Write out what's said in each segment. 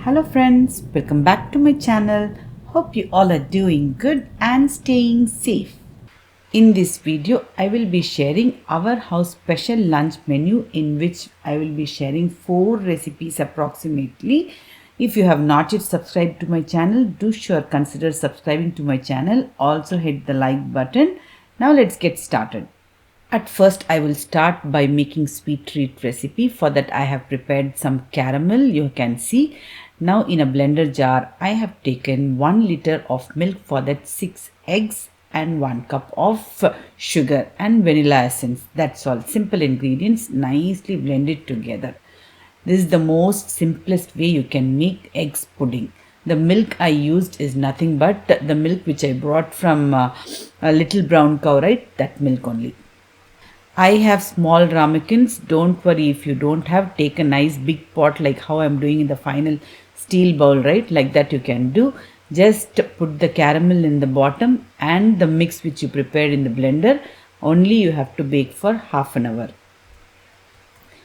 Hello friends, welcome back to my channel. Hope you all are doing good and staying safe. In this video, I will be sharing our house special lunch menu in which I will be sharing 4 recipes approximately. If you have not yet subscribed to my channel, do sure consider subscribing to my channel. Also hit the like button. Now let's get started. At first, I will start by making sweet treat recipe. For that, I have prepared some caramel. You can see. Now in a blender jar, I have taken 1 liter of milk. For that, 6 eggs and 1 cup of sugar and vanilla essence. That's all. Simple ingredients. Nicely blended together. This is the most simplest way you can make eggs pudding. The milk I used is nothing but the milk which I brought from a little brown cow, right? That milk only. I have small ramekins. Don't worry if you don't have. Take a nice big pot like how I'm doing in the final steel bowl, right? Like that you can do. Just put the caramel in the bottom and the mix which you prepared in the blender. Only you have to bake for half an hour.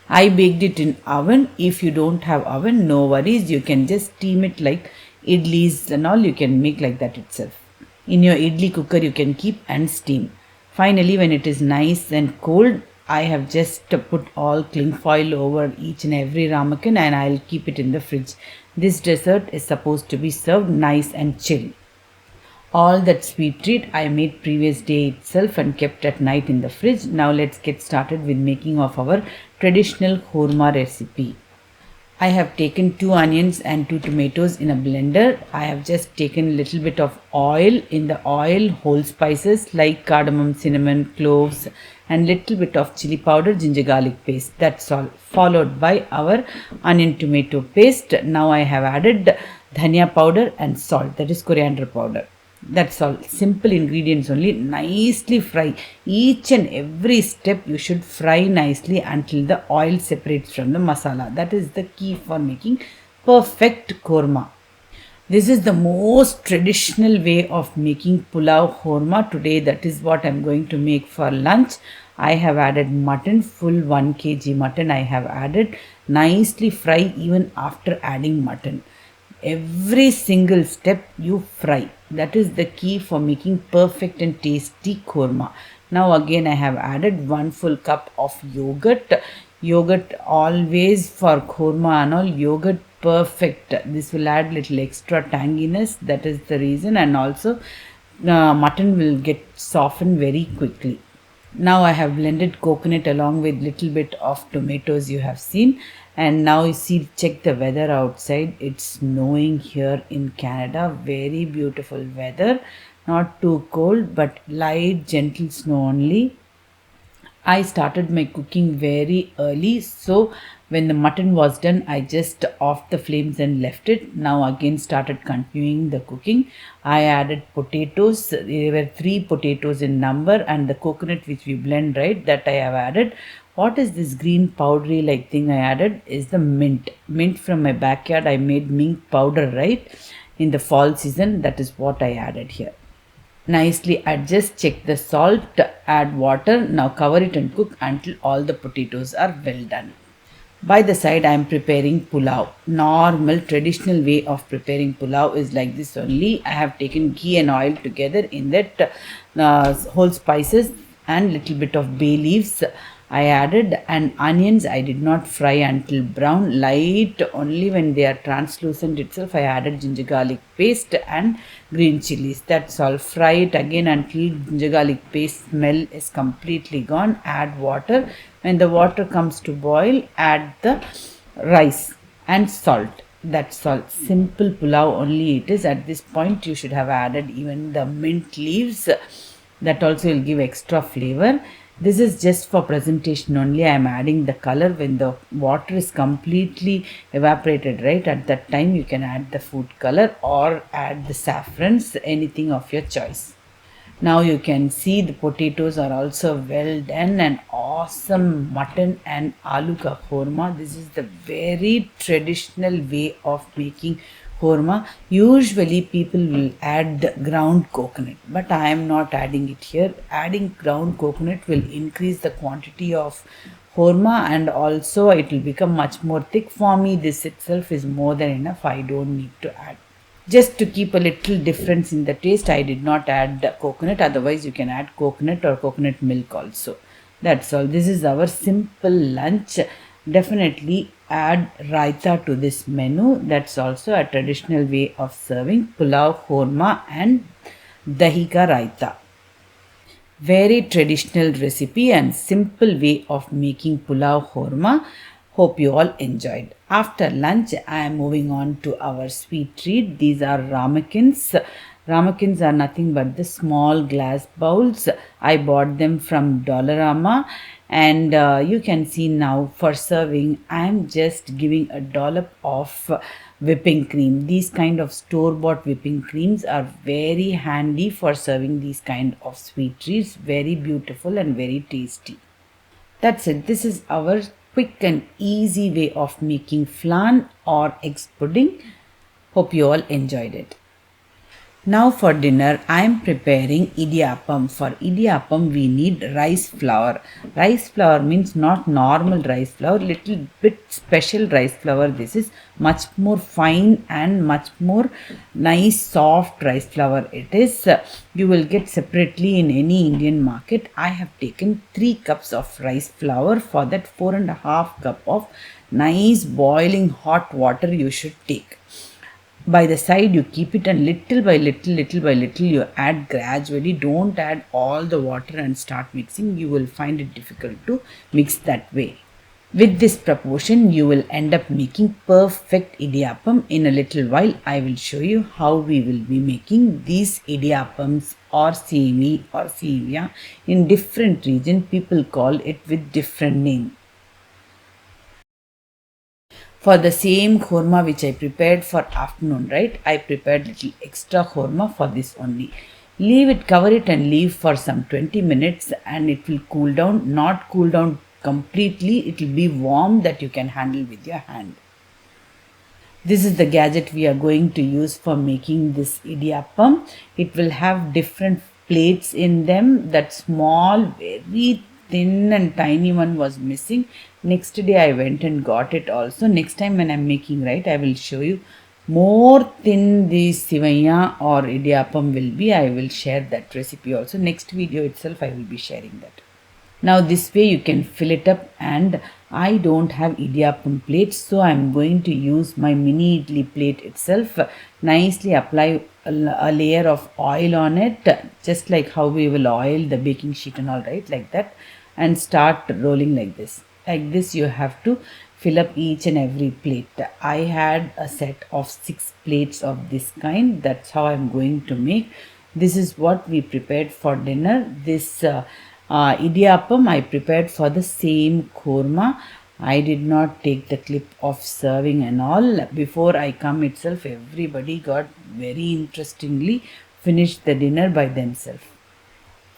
I baked it in oven. If you don't have oven, no worries. You can just steam it like idlis and all. You can make like that itself. In your idli cooker you can keep and steam. Finally, when it is nice and cold, I have just put all cling foil over each and every ramekin and I'll keep it in the fridge. This dessert is supposed to be served nice and chill. All that sweet treat I made previous day itself and kept at night in the fridge. Now let's get started with making of our traditional korma recipe. I have taken 2 onions and 2 tomatoes in a blender. I have just taken a little bit of oil. In the oil, whole spices like cardamom, cinnamon, cloves and little bit of chili powder, ginger garlic paste. That's all. Followed by our onion tomato paste. Now I have added dhania powder and salt. That is coriander powder. That's all. Simple ingredients only. Nicely fry. Each and every step you should fry nicely until the oil separates from the masala. That is the key for making perfect korma. This is the most traditional way of making PulaoKorma. Today that is what I am going to make for lunch. I have added mutton, full 1 kg mutton I have added. Nicely fry even after adding mutton. Every single step you fry. That is the key for making perfect and tasty korma. Now again I have added 1 full cup of yogurt. Yogurt always for korma and all. Yogurt perfect. This will add little extra tanginess. That is the reason, and also mutton will get softened very quickly. Now I have blended coconut along with little bit of tomatoes you have seen. And now you see, check the weather outside. It's snowing here in Canada. Very beautiful weather. Not too cold but light gentle snow only. I started my cooking very early, so when the mutton was done, I just off the flames and left it. Now again started continuing the cooking. I added potatoes. There were 3 potatoes in number, and the coconut which we blend, right, that I have added. What is this green powdery like thing I added is the mint. Mint from my backyard. I made mint powder, right, in the fall season. That is what I added here. Nicely adjust, check the salt, add water. Now cover it and cook until all the potatoes are well done. By the side I am preparing pulao. Normal traditional way of preparing pulao is like this only. I have taken ghee and oil together. In that whole spices and little bit of bay leaves I added, and onions I did not fry until brown, light only when they are translucent itself. I added ginger garlic paste and green chilies. That's all. Fry it again until ginger garlic paste smell is completely gone. Add water. When the water comes to boil, add the rice and salt. That's all. Simple pulao only it is. At this point you should have added even the mint leaves. That also will give extra flavor. This is just for presentation only. I am adding the color when the water is completely evaporated, right? At that time you can add the food color or add the saffrons, anything of your choice. Now you can see the potatoes are also well done, and awesome mutton and aloo ka korma. This is the very traditional way of making korma. Usually people will add ground coconut, but I am not adding it here. Adding ground coconut will increase the quantity of korma, and also it will become much more thick for me. This itself is more than enough. I don't need to add. Just to keep a little difference in the taste, I did not add coconut. Otherwise, you can add coconut or coconut milk also. That's all. This is our simple lunch. Definitely add raita to this menu. That's also a traditional way of serving pulao, korma and dahi ka raita. Very traditional recipe and simple way of making pulao korma. Hope you all enjoyed. After lunch, I am moving on to our sweet treat. These are ramekins. Ramekins are nothing but the small glass bowls. I bought them from Dollarama, and you can see now for serving I am just giving a dollop of whipping cream. These kind of store bought whipping creams are very handy for serving these kind of sweet treats. Very beautiful and very tasty. That's it. This is our quick and easy way of making flan or eggs pudding. Hope you all enjoyed it. Now for dinner, I am preparing idiyappam. For idiyappam, we need rice flour. Rice flour means not normal rice flour, little bit special rice flour. This is much more fine and much more nice soft rice flour. It is, you will get separately in any Indian market. I have taken 3 cups of rice flour. For that 4.5 cup of nice boiling hot water you should take. By the side you keep it, and little by little you add gradually. Don't add all the water and start mixing. You will find it difficult to mix that way. With this proportion you will end up making perfect idiyappam. In a little while I will show you how we will be making these idiyappams or semi or sevia. In different region people call it with different name. For the same korma which I prepared for afternoon, right? I prepared little extra korma for this only. Leave it, cover it and leave for some 20 minutes and it will cool down. Not cool down completely, it will be warm that you can handle with your hand. This is the gadget we are going to use for making this idiyappam. It will have different plates in them. That small, very thin and tiny one was missing. Next day I went and got it also. Next time when I'm making, right, I will show you more thin this sivaya or idiyappam will be. I will share that recipe also. Next video itself I will be sharing that. Now this way you can fill it up, and I don't have idiyappam plates, so I am going to use my mini idli plate itself. Nicely apply a layer of oil on it, just like how we will oil the baking sheet and all, right, like that, and start rolling like this. Like this you have to fill up each and every plate. I had a set of 6 plates of this kind. That's how I'm going to make. This is what we prepared for dinner. This idiyappam I prepared for the same korma. I did not take the clip of serving and all. Before I come itself, everybody got very interestingly finished the dinner by themselves.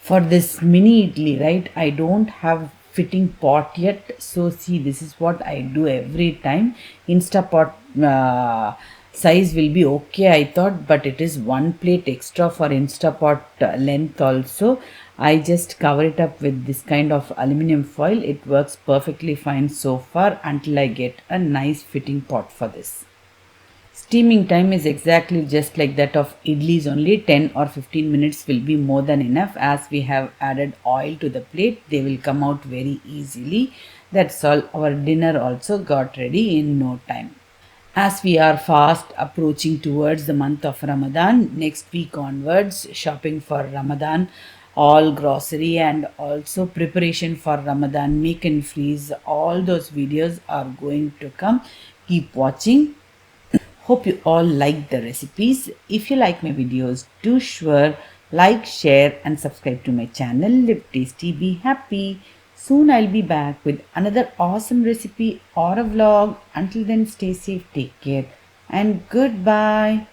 For this mini idli, right, I don't have fitting pot yet. So see, this is what I do every time. Instapot size will be okay, I thought, but it is 1 plate extra for Instapot length also. I just cover it up with this kind of aluminum foil. It works perfectly fine so far until I get a nice fitting pot for this. Steaming time is exactly just like that of idlis only. 10 or 15 minutes will be more than enough. As we have added oil to the plate, they will come out very easily. That's all. Our dinner also got ready in no time. As we are fast approaching towards the month of Ramadan, next week onwards, shopping for Ramadan, all grocery and also preparation for Ramadan, make and freeze, all those videos are going to come. Keep watching. Hope you all like the recipes. If you like my videos, do sure like, share and subscribe to my channel. Live tasty, be happy. Soon I'll be back with another awesome recipe or a vlog. Until then, stay safe, take care and goodbye.